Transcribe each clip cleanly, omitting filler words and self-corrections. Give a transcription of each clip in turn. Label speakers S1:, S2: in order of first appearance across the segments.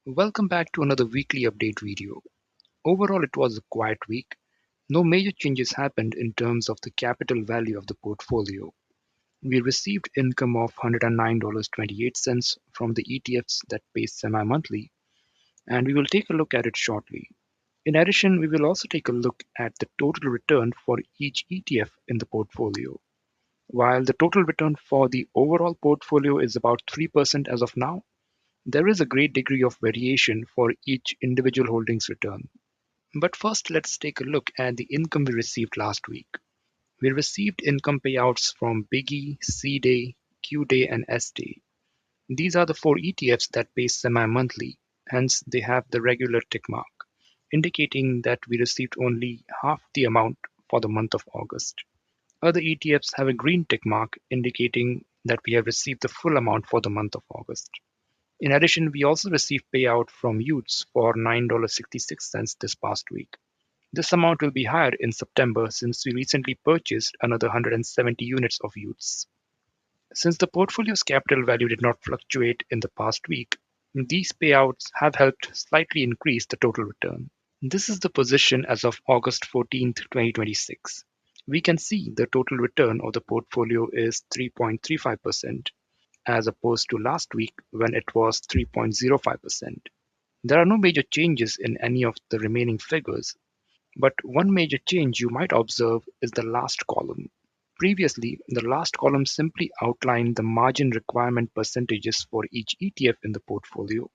S1: Welcome back to another weekly update video. Overall, it was a quiet week. No major changes happened in terms of the capital value of the portfolio. We received income of $109.28 from the ETFs that pay semi monthly, and we will take a look at it shortly. In addition, we will also take a look at the total return for each ETF in the portfolio. While the total return for the overall portfolio is about 3% as of now, there is a great degree of variation for each individual holding's return. But first, let's take a look at the income we received last week. We received income payouts from Biggie, C Day, Q Day, and S Day. These are the four ETFs that pay semi monthly, hence, they have the regular tick mark, indicating that we received only half the amount for the month of August. Other ETFs have a green tick mark, indicating that we have received the full amount for the month of August. In addition, we also received payout from Utes for $9.66 this past week. This amount will be higher in September since we recently purchased another 170 units of Utes. Since the portfolio's capital value did not fluctuate in the past week, these payouts have helped slightly increase the total return. This is the position as of August 14th, 2026. We can see the total return of the portfolio is 3.35% as opposed to last week when it was 3.05%. There are no major changes in any of the remaining figures, but one major change you might observe is the last column. Previously, the last column simply outlined the margin requirement percentages for each ETF in the portfolio,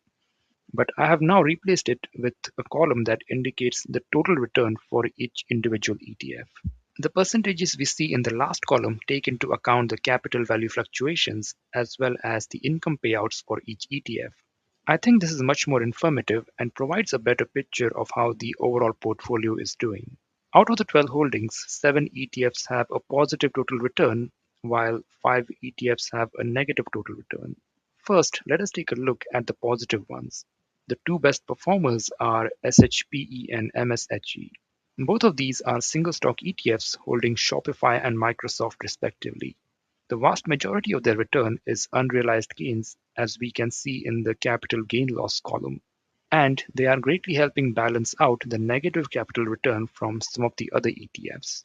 S1: but I have now replaced it with a column that indicates the total return for each individual ETF. The percentages we see in the last column take into account the capital value fluctuations as well as the income payouts for each ETF. I think this is much more informative and provides a better picture of how the overall portfolio is doing. Out of the 12 holdings, 7 ETFs have a positive total return, while 5 ETFs have a negative total return. First, let us take a look at the positive ones. The two best performers are SHPE and MSHE. Both of these are single stock ETFs holding Shopify and Microsoft respectively. The vast majority of their return is unrealized gains, as we can see in the capital gain loss column, and they are greatly helping balance out the negative capital return from some of the other ETFs.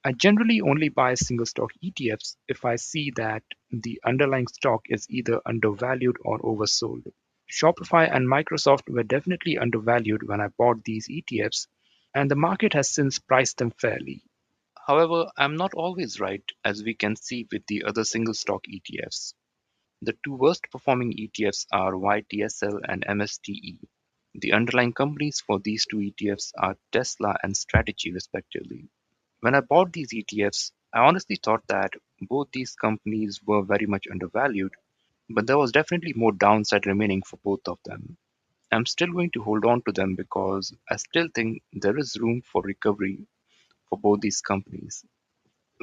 S1: I generally only buy single stock ETFs if I see that the underlying stock is either undervalued or oversold. Shopify and Microsoft were definitely undervalued when I bought these ETFs, and the market has since priced them fairly. However, I'm not always right, as we can see with the other single stock ETFs. The two worst performing ETFs are YTSL and MSTE. The underlying companies for these two ETFs are Tesla and Strategy, respectively. When I bought these ETFs, I honestly thought that both these companies were very much undervalued, but there was definitely more downside remaining for both of them. I'm still going to hold on to them because I still think there is room for recovery for both these companies.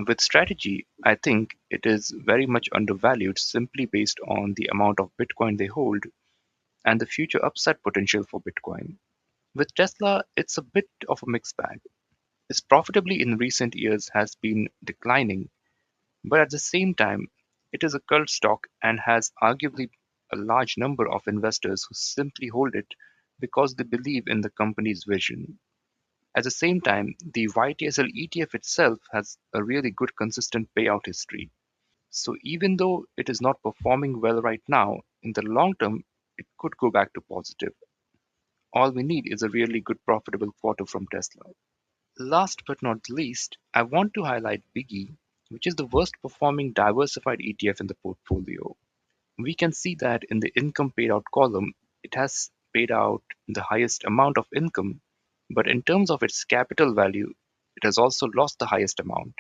S1: With Strategy, I think it is very much undervalued simply based on the amount of Bitcoin they hold and the future upside potential for Bitcoin. With Tesla, it's a bit of a mixed bag. Its profitability in recent years has been declining, but at the same time, it is a cult stock and has arguably a large number of investors who simply hold it because they believe in the company's vision. At the same time, the YTSL ETF itself has a really good consistent payout history. So even though it is not performing well right now, in the long term, it could go back to positive. All we need is a really good profitable quarter from Tesla. Last but not least, I want to highlight Biggie, which is the worst performing diversified ETF in the portfolio. We can see that in the income paid out column, it has paid out the highest amount of income, but in terms of its capital value, it has also lost the highest amount.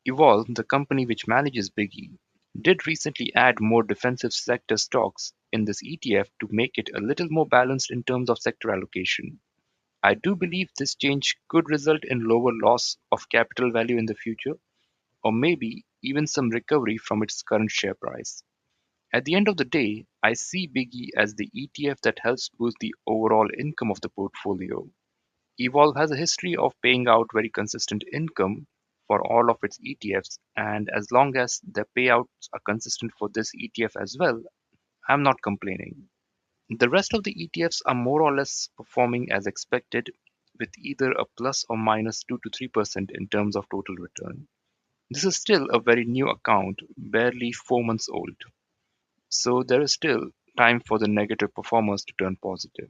S1: Evolve, the company which manages Biggie, did recently add more defensive sector stocks in this ETF to make it a little more balanced in terms of sector allocation. I do believe this change could result in lower loss of capital value in the future, or maybe even some recovery from its current share price. At the end of the day, I see Biggie as the ETF that helps boost the overall income of the portfolio. Evolve has a history of paying out very consistent income for all of its ETFs, and as long as the payouts are consistent for this ETF as well, I'm not complaining. The rest of the ETFs are more or less performing as expected, with either a plus or minus 2 to 3% in terms of total return. This is still a very new account, barely 4 months old, so there is still time for the negative performers to turn positive.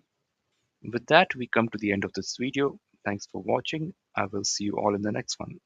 S1: With that, we come to the end of this video. Thanks for watching. I will see you all in the next one.